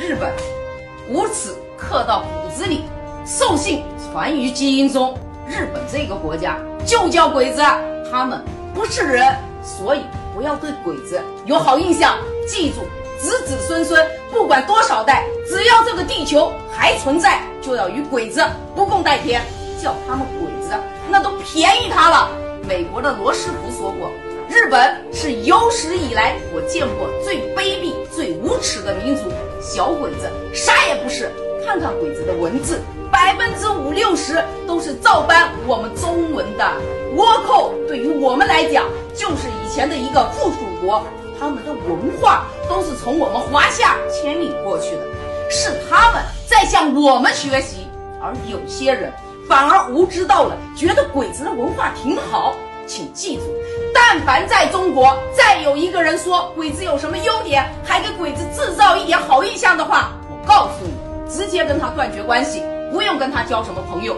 日本无耻刻到骨子里，兽性传于基因中。日本这个国家就叫鬼子，他们不是人，所以不要对鬼子有好印象。记住，子子孙孙不管多少代，只要这个地球还存在，就要与鬼子不共戴天，叫他们鬼子那都便宜他了。美国的罗斯福说过，日本是有史以来我见过最卑鄙最无耻的民族，小鬼子啥也不是。看看鬼子的文字，50%、60%都是照搬我们中文的。倭寇对于我们来讲就是以前的一个附属国，他们的文化都是从我们华夏迁领过去的，是他们在向我们学习。而有些人反而无知到了，觉得鬼子的文化挺好。请记住，但凡在中国再有一个人说鬼子有什么优点，还给鬼子制造一点好印象的话，我告诉你，直接跟他断绝关系，不用跟他交什么朋友。